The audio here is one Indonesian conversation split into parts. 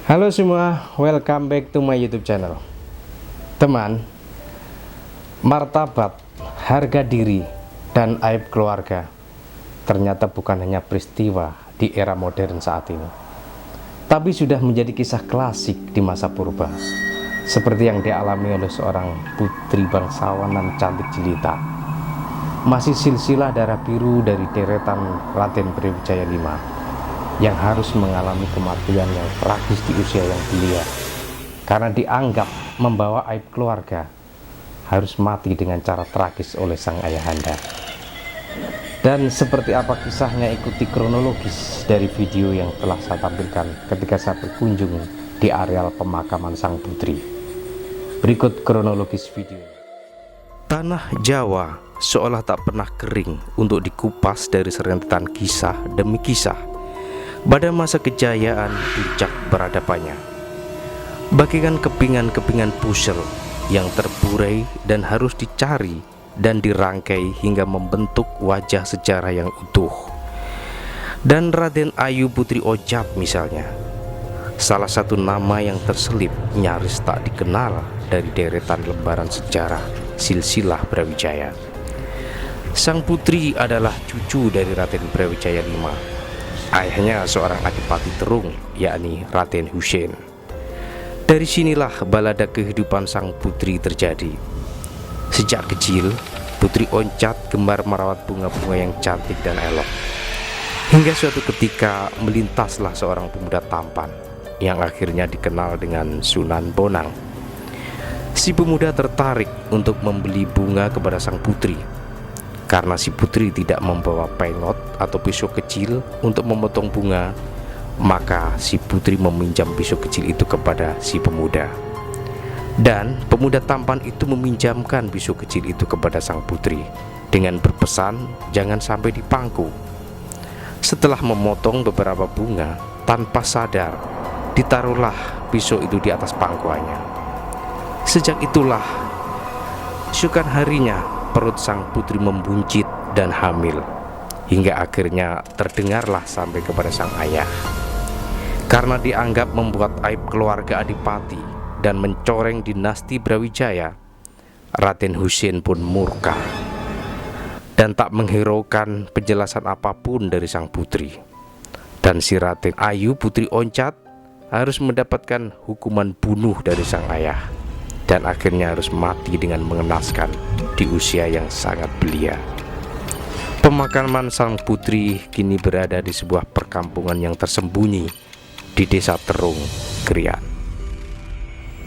Halo semua, welcome back to my YouTube channel. Teman, martabat, harga diri, dan aib keluarga ternyata bukan hanya peristiwa di era modern saat ini, tapi sudah menjadi kisah klasik di masa purba, seperti yang dialami oleh seorang putri bangsawan dan cantik jelita. Masih silsilah darah biru dari deretan Raden Brawijaya V yang harus mengalami kematian yang tragis di usia yang belia karena dianggap membawa aib keluarga, harus mati dengan cara tragis oleh sang ayahanda. Dan seperti apa kisahnya, ikuti kronologis dari video yang telah saya tampilkan ketika saya berkunjung di areal pemakaman sang putri. Berikut kronologis video. Tanah Jawa seolah tak pernah kering untuk dikupas dari serentetan kisah demi kisah pada masa kejayaan puncak peradabannya, bagaikan kepingan-kepingan puzzle yang terburai dan harus dicari dan dirangkai hingga membentuk wajah sejarah yang utuh. Dan Raden Ayu Putri Oncat misalnya, salah satu nama yang terselip nyaris tak dikenal dari deretan lembaran sejarah silsilah Brawijaya. Sang putri adalah cucu dari Raden Brawijaya V. Ayahnya seorang adipati Terung, yakni Raden Husein. Dari sinilah balada kehidupan sang putri terjadi. Sejak kecil, Putri Oncat gemar merawat bunga-bunga yang cantik dan elok. Hingga suatu ketika melintaslah seorang pemuda tampan yang akhirnya dikenal dengan Sunan Bonang. Si pemuda tertarik untuk membeli bunga kepada sang putri. Karena si putri tidak membawa pengot atau pisau kecil untuk memotong bunga, maka si putri meminjam pisau kecil itu kepada si pemuda. Dan pemuda tampan itu meminjamkan pisau kecil itu kepada sang putri dengan berpesan jangan sampai dipangku. Setelah memotong beberapa bunga, tanpa sadar ditaruhlah pisau itu di atas pangkuannya. Sejak itulah keesokan harinya perut sang putri membuncit dan hamil, hingga akhirnya terdengarlah sampai kepada sang ayah. Karena dianggap membuat aib keluarga adipati dan mencoreng dinasti Brawijaya, Raden Husein pun murka dan tak menghiraukan penjelasan apapun dari sang putri. Dan si Raden Ayu Putri Oncat harus mendapatkan hukuman bunuh dari sang ayah, dan akhirnya harus mati dengan mengenaskan di usia yang sangat belia. Pemakaman sang putri kini berada di sebuah perkampungan yang tersembunyi di desa Terung, Krian.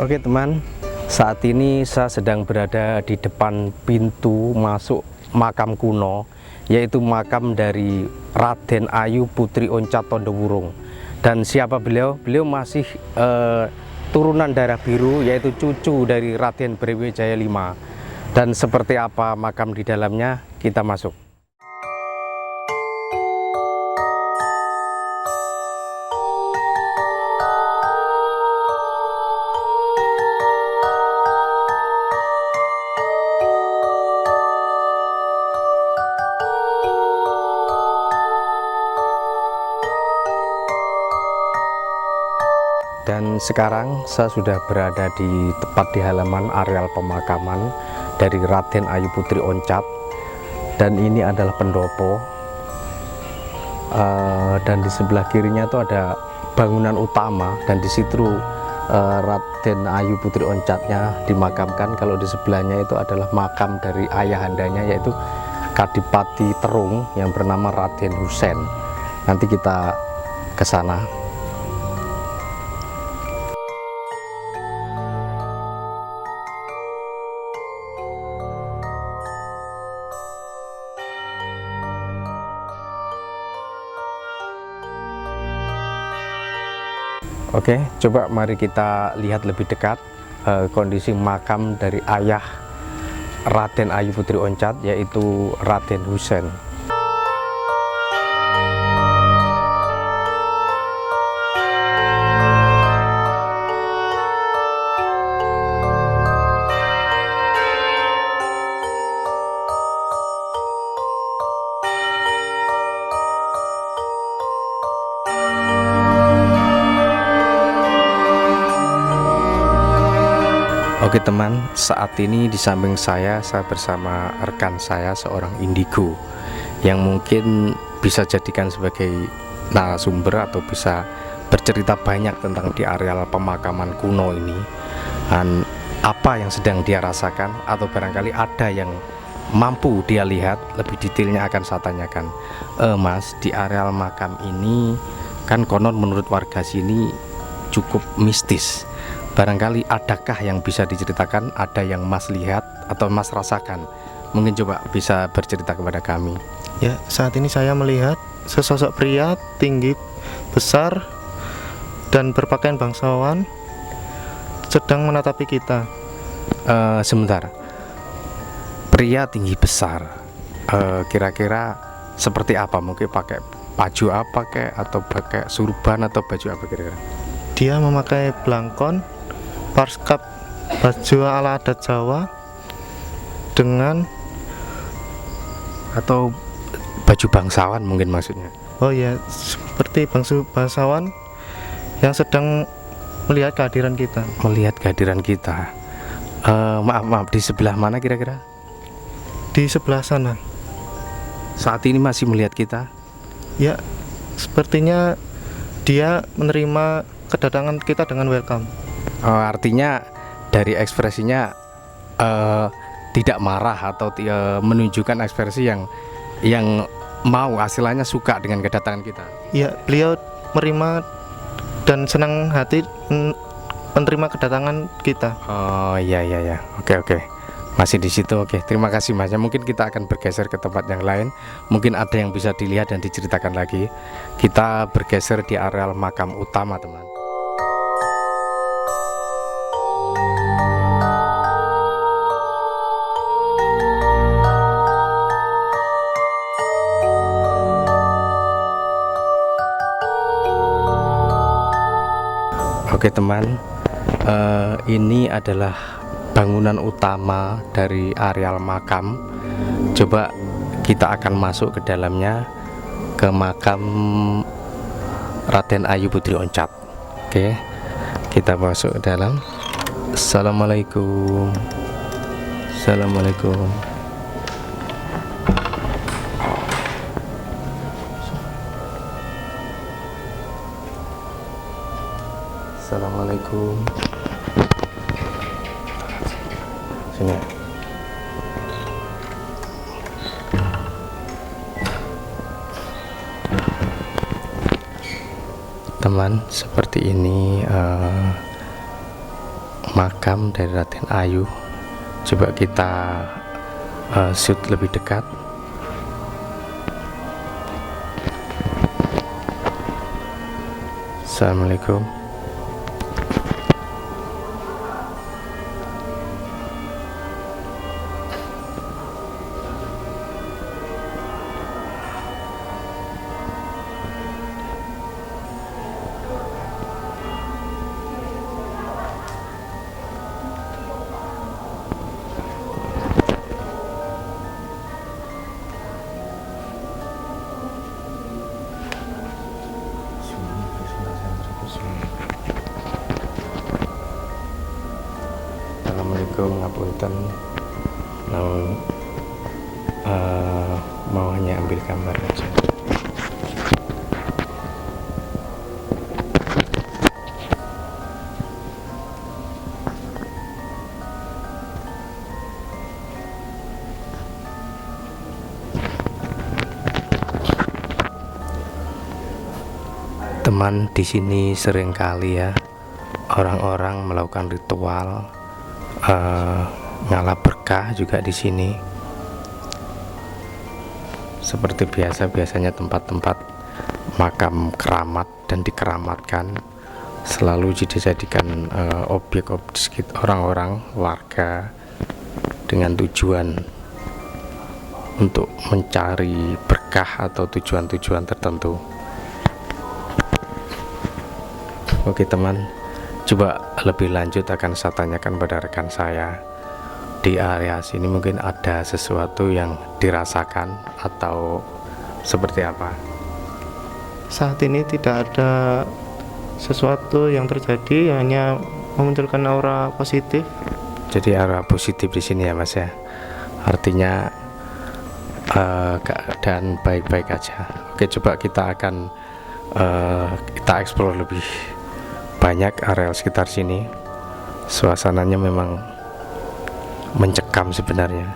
Oke teman, saat ini saya sedang berada di depan pintu masuk makam kuno, yaitu makam dari Raden Ayu Putri Oncat Tondowurung. Dan siapa beliau? Beliau masih turunan darah biru, yaitu cucu dari Raden Brawijaya V. Dan seperti apa makam di dalamnya, kita masuk. Dan sekarang saya sudah berada di tepat di halaman areal pemakaman dari Raden Ayu Putri Oncat, dan ini adalah pendopo. Dan di sebelah kirinya itu ada bangunan utama, dan di situ Raden Ayu Putri Oncatnya dimakamkan. Kalau di sebelahnya itu adalah makam dari ayahandanya, yaitu Kadipati Terung yang bernama Raden Husein. Nanti kita ke sana. Oke, coba mari kita lihat lebih dekat kondisi makam dari ayah Raden Ayu Putri Oncat, yaitu Raden Husein. Oke teman, saat ini di samping saya bersama rekan saya seorang indigo yang mungkin bisa jadikan sebagai narasumber atau bisa bercerita banyak tentang di areal pemakaman kuno ini dan apa yang sedang dia rasakan, atau barangkali ada yang mampu dia lihat. Lebih detailnya akan saya tanyakan. Mas, di areal makam ini kan konon menurut warga sini cukup mistis. Barangkali adakah yang bisa diceritakan, ada yang Mas lihat atau Mas rasakan? Mungkin coba bisa bercerita kepada kami. Ya, saat ini saya melihat sesosok pria tinggi, besar, dan berpakaian bangsawan sedang menatapi kita. Sebentar, pria tinggi besar, kira-kira seperti apa? Mungkin pakai baju apa kayak, atau pakai surban atau baju apa kira-kira? Dia memakai blangkon, parskap, baju ala adat Jawa dengan, atau baju bangsawan mungkin maksudnya. oh ya, seperti bangsawan yang sedang melihat kehadiran kita. Melihat kehadiran kita. Maaf, di sebelah mana kira-kira? Di sebelah sana. Saat ini masih melihat kita? Ya, sepertinya dia menerima kedatangan kita dengan welcome. Artinya dari ekspresinya tidak marah atau menunjukkan ekspresi yang mau, hasilnya suka dengan kedatangan kita. Ya, beliau menerima dan senang hati menerima kedatangan kita. Oh iya, oke, masih di situ. Oke, terima kasih Mas. Mungkin kita akan bergeser ke tempat yang lain. Mungkin ada yang bisa dilihat dan diceritakan lagi. Kita bergeser di areal makam utama teman. Oke teman, ini adalah bangunan utama dari areal makam. Coba kita akan masuk ke dalamnya, ke makam Raden Ayu Putri Oncat. Oke, kita masuk ke dalam. Assalamualaikum. Assalamualaikum. Assalamualaikum. Sini. Teman, seperti ini makam dari Raden Ayu. Coba kita shoot lebih dekat. Assalamualaikum. Assalamualaikum, ngapunten. Mau hanya ambil gambar aja. Teman, di sini seringkali ya orang-orang melakukan ritual nyala berkah juga di sini. Seperti biasanya tempat-tempat makam keramat dan dikeramatkan selalu dijadikan objek orang-orang warga dengan tujuan untuk mencari berkah atau tujuan-tujuan tertentu. Oke teman, coba lebih lanjut akan saya tanyakan pada rekan saya. Di area sini mungkin ada sesuatu yang dirasakan atau seperti apa? Saat ini tidak ada sesuatu yang terjadi, hanya memunculkan aura positif Jadi arah positif di sini ya Mas ya. Artinya keadaan baik-baik aja. Oke, coba kita akan kita explore lebih banyak area sekitar sini. Suasananya memang mencekam sebenarnya.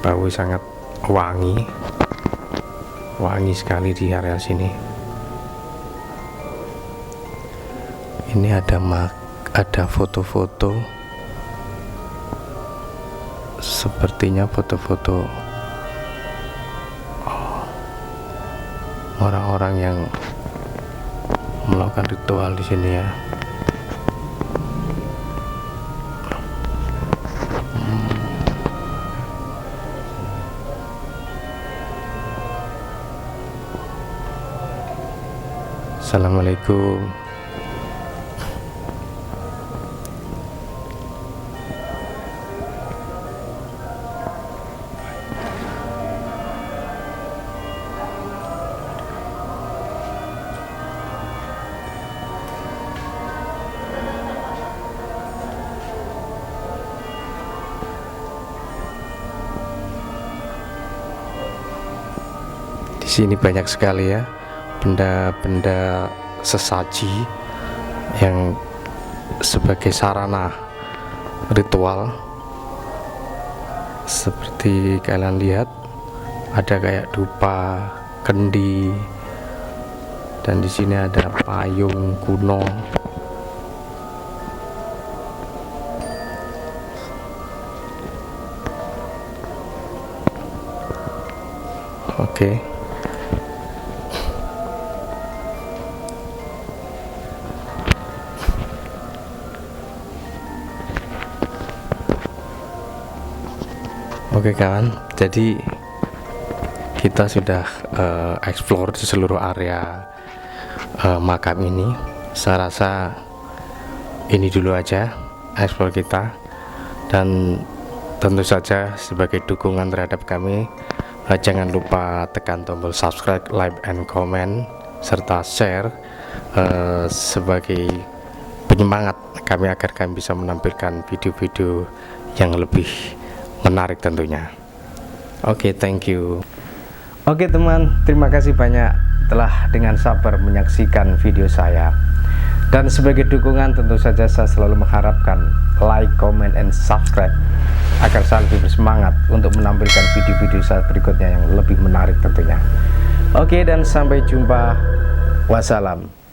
Bau sangat wangi sekali di area sini. Ini ada foto-foto, sepertinya foto-foto orang-orang yang melakukan ritual di sini ya. Assalamualaikum. Di sini banyak sekali ya benda-benda sesaji yang sebagai sarana ritual. Seperti kalian lihat, ada kayak dupa, kendi, dan di sini ada payung kuno. Oke. Oke kawan, jadi kita sudah explore di seluruh area makam ini. Saya rasa ini dulu aja explore kita, dan tentu saja sebagai dukungan terhadap kami, jangan lupa tekan tombol subscribe, like, and comment, serta share sebagai penyemangat kami agar kami bisa menampilkan video-video yang lebih menarik tentunya. Oke, thank you. Oke teman, terima kasih banyak telah dengan sabar menyaksikan video saya. Dan sebagai dukungan tentu saja saya selalu mengharapkan like, comment, and subscribe agar saya lebih bersemangat untuk menampilkan video-video saya berikutnya yang lebih menarik tentunya. Oke, dan sampai jumpa. Wassalam.